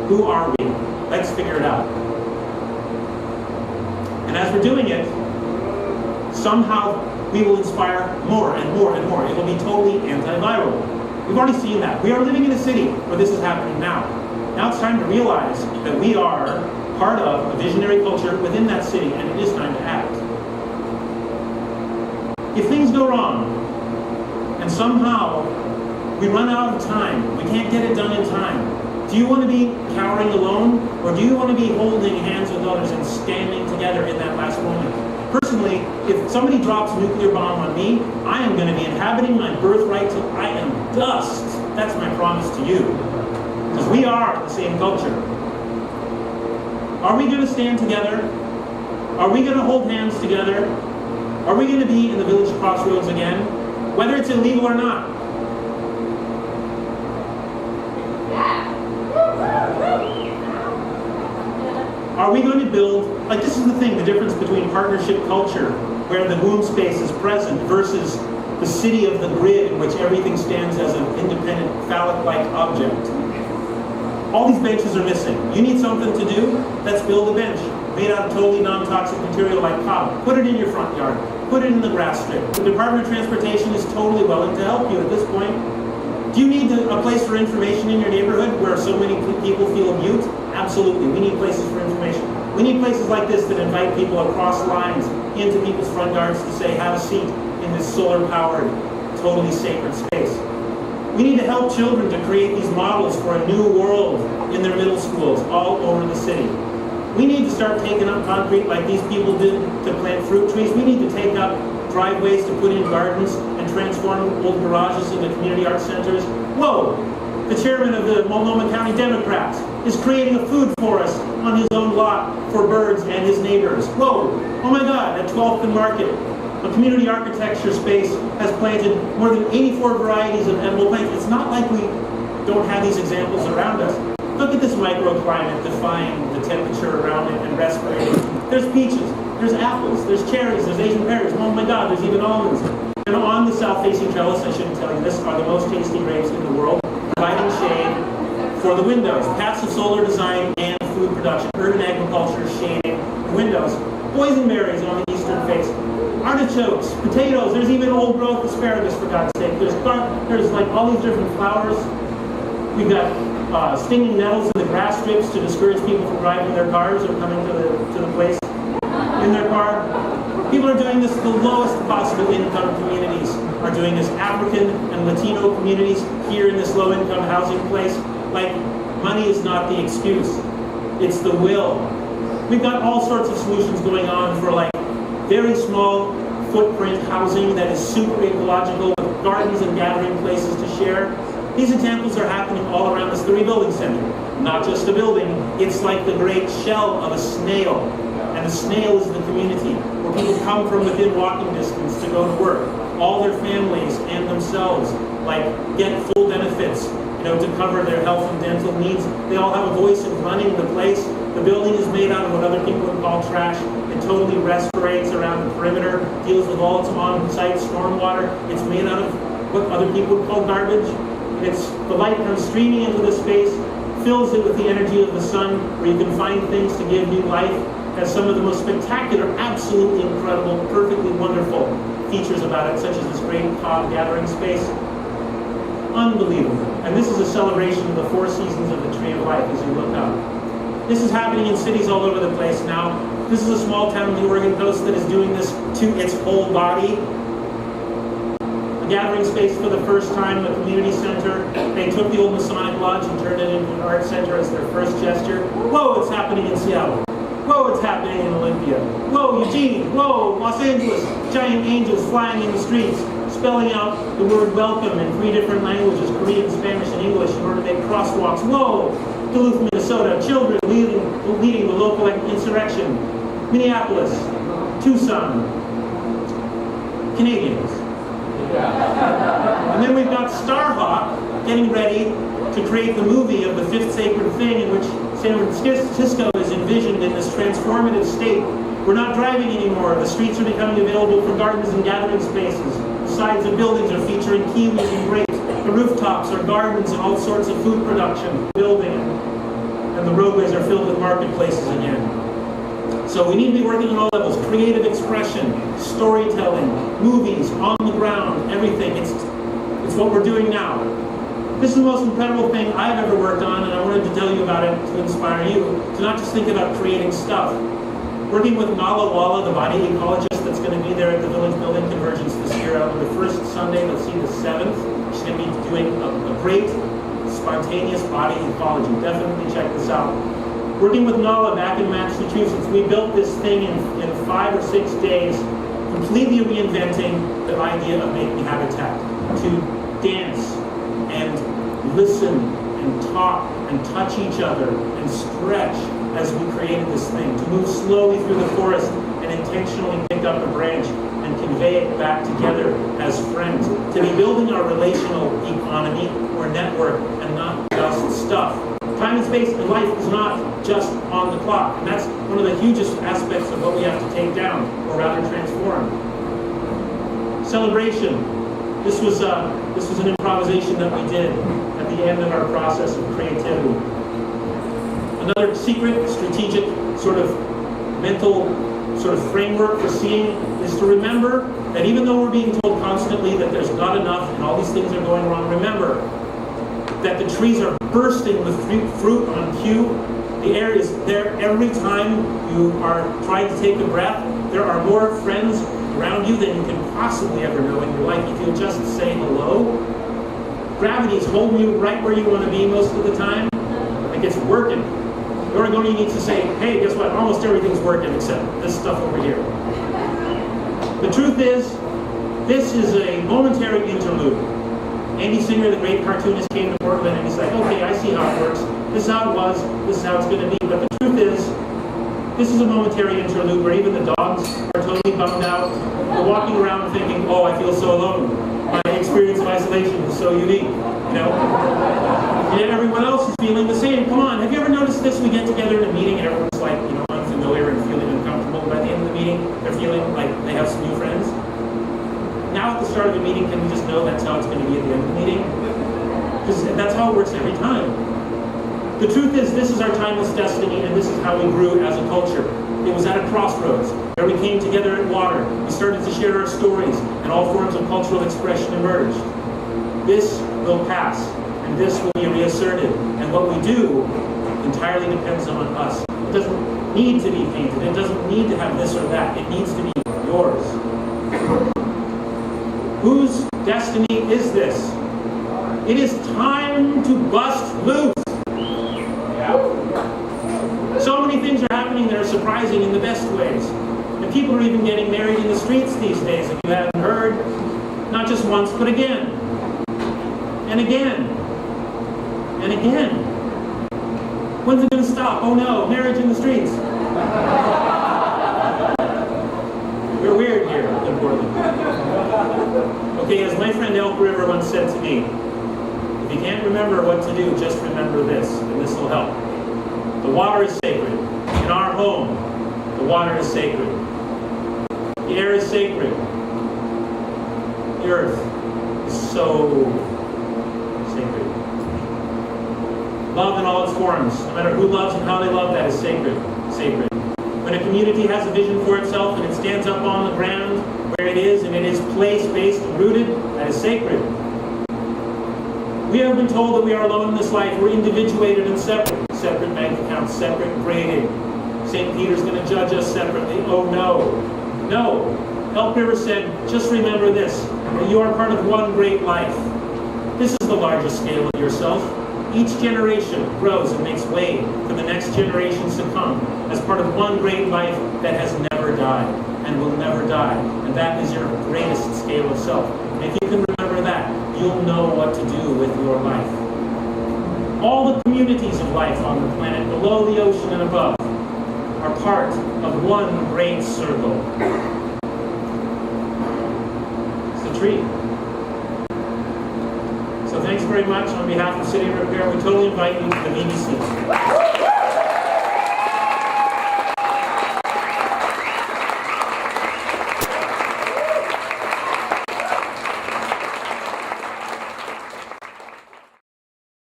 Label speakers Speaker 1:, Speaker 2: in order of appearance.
Speaker 1: Who are we? Let's figure it out. And as we're doing it, somehow we will inspire more and more and more. It will be totally antiviral. We've already seen that. We are living in a city where this is happening now. Now it's time to realize that we are part of a visionary culture within that city, and it is time to act. If things go wrong, and somehow we run out of time, we can't get it done in time, do you want to be cowering alone, or do you want to be holding hands with others and standing together in that last moment? Personally, if somebody drops a nuclear bomb on me, I am going to be inhabiting my birthright till I am dust. That's my promise to you. Because we are the same culture. Are we going to stand together? Are we going to hold hands together? Are we going to be in the village crossroads again? Whether it's illegal or not. Are we going to build, like this is the thing, the difference between partnership culture, where the womb space is present, versus the city of the grid in which everything stands as an independent phallic-like object. All these benches are missing. You need something to do? Let's build a bench made out of totally non-toxic material like cotton. Put it in your front yard. Put it in the grass strip. The Department of Transportation is totally willing to help you at this point. Do you need a place for information in your neighborhood where so many people feel mute? Absolutely. We need places for information. We need places like this that invite people across lines into people's front yards to say, have a seat in this solar-powered, totally sacred space. We need to help children to create these models for a new world in their middle schools all over the city. We need to start taking up concrete like these people did to plant fruit trees. We need to take up driveways to put in gardens and transform old garages into community art centers. Whoa! The chairman of the Multnomah County Democrats is creating a food forest on his own lot for birds and his neighbors. Whoa! Oh my God, at 12th and Market, a community architecture space has planted more than 84 varieties of edible plants. It's not like we don't have these examples around us. Look at this microclimate defying the temperature around it and respirating. There's peaches, there's apples, there's cherries, there's Asian pears. Oh my God, there's even almonds. And on the south-facing trellis, I shouldn't tell you this, are the most tasty grapes in the world, providing shade for the windows. Passive solar design and food production. Urban agriculture shading the windows. Boysenberries on the eastern face. Artichokes, potatoes, there's even old growth asparagus, for God's sake. There's like all these different flowers. We've got stinging nettles in the grass strips to discourage people from driving their cars or coming to the place in their car. People are doing this, the lowest possible income communities are doing this. African and Latino communities here in this low income housing place. Like, money is not the excuse, it's the will. We've got all sorts of solutions going on for like very small footprint housing that is super ecological with gardens and gathering places to share. These examples are happening all around this 3-building center. Not just a building, it's like the great shell of a snail. And the snail is the community where people come from within walking distance to go to work. All their families and themselves like get full benefits, to cover their health and dental needs. They all have a voice in running the place. The building is made out of what other people would call trash. It totally respirates around the perimeter, deals with all its on-site stormwater. It's made out of what other people would call garbage. The light comes streaming into the space, fills it with the energy of the sun, where you can find things to give new life. Has some of the most spectacular, absolutely incredible, perfectly wonderful features about it, such as this great pod gathering space. Unbelievable. And this is a celebration of the 4 seasons of the Tree of Life as you look up. This is happening in cities all over the place now. This is a small town on the Oregon coast that is doing this to its whole body. A gathering space for the first time, a community center. They took the old Masonic Lodge and turned it into an art center as their first gesture. Whoa, it's happening in Seattle. Whoa, it's happening in Olympia. Whoa, Eugene. Whoa, Los Angeles. Giant angels flying in the streets, spelling out the word welcome in 3 different languages, Korean, Spanish, and English, in order to make crosswalks. Whoa, Duluth, Minnesota. Children leading the local insurrection. Minneapolis. Tucson. Canadians. And then we've got Starhawk getting ready to create the movie of the 5th sacred thing, in which San Francisco is envisioned in this transformative state. We're not driving anymore. The streets are becoming available for gardens and gathering spaces. The sides of buildings are featuring kiwis and grapes. The rooftops are gardens and all sorts of food production, building. And roadways are filled with marketplaces again. So we need to be working on all levels: creative expression, storytelling, movies, on the ground, everything. It's what we're doing now. This is the most incredible thing I've ever worked on, and I wanted to tell you about it to inspire you to not just think about creating stuff. Working with Nala Walla, the body ecologist that's going to be there at the Village Building Convergence this year on the first Sunday, let's see, the 7th. She's going to be doing a great spontaneous body ecology. Definitely check this out. Working with Nala back in Massachusetts, we built this thing in 5 or 6 days, completely reinventing the idea of making habitat, to dance and listen and talk and touch each other and stretch as we created this thing, to move slowly through the forest and intentionally pick up a branch and convey it back together as friends, to be building our relational economy or network and not just stuff. Time and space in life is not just on the clock, and that's one of the hugest aspects of what we have to take down, or rather transform. Celebration. This was an improvisation that we did at the end of our process of creativity. Another secret, strategic, sort of mental sort of framework for seeing is to remember that even though we're being told constantly that there's not enough and all these things are going wrong, remember that the trees are bursting with fruit on cue. The air is there every time you are trying to take a breath. There are more friends around you than you can possibly ever know in your life if you'll just say hello. Gravity is holding you right where you want to be most of the time. Like it's working. The Oregonian needs to say, hey, guess what? Almost everything's working except this stuff over here. The truth is, this is a momentary interlude. Andy Singer, the great cartoonist, came to Portland and he's like, okay, I see how it works. This is how it was. This is how it's going to be. But the truth is, this is a momentary interlude where even the dogs are totally bummed out. They're walking around thinking, oh, I feel so alone. My experience of isolation is so unique, you know? And yet everyone else is feeling the same. Come on, have you ever noticed this? We get together in a meeting and everyone's like, you know, unfamiliar and feeling uncomfortable. By the end of the meeting, they're feeling like they have some new friends. Now at the start of the meeting, can we just know that's how it's going to be at the end of the meeting? Because that's how it works every time. The truth is, this is our timeless destiny, and this is how we grew as a culture. It was at a crossroads, where we came together at water. We started to share our stories, and all forms of cultural expression emerged. This will pass, and this will be reasserted. And what we do entirely depends on us. It doesn't need to be painted. It doesn't need to have this or that. It needs to be yours. Whose destiny is this? It is time to bust loose. So many things are happening that are surprising in the best ways. And people are even getting married in the streets these days, if you haven't heard. Not just once, but again. And again. And again. When's it going to stop? Oh no, marriage in the streets. We're weird here in Portland. Okay, as my friend Elk River once said to me, if you can't remember what to do, just remember this, and this will help. The water is sacred. In our home, the water is sacred. The air is sacred. The earth is so sacred. Love in all its forms, no matter who loves and how they love, that is sacred. Sacred. When a community has a vision for itself and it stands up on the ground where it is, and it is place-based and rooted, that is sacred. We have been told that we are alone in this life. We're individuated and separate. Separate bank accounts, separate grading. St. Peter's going to judge us separately. Oh no. No. Elk River said, just remember this, that you are part of one great life. This is the largest scale of yourself. Each generation grows and makes way for the next generations to come as part of one great life that has never died and will never die. And that is your greatest scale of self. And if you can remember that, you'll know what to do with your life. All the communities of life on the planet, below the ocean and above, are part of one great circle. It's the tree. So thanks very much on behalf of City of Repair. We totally invite you to the BBC.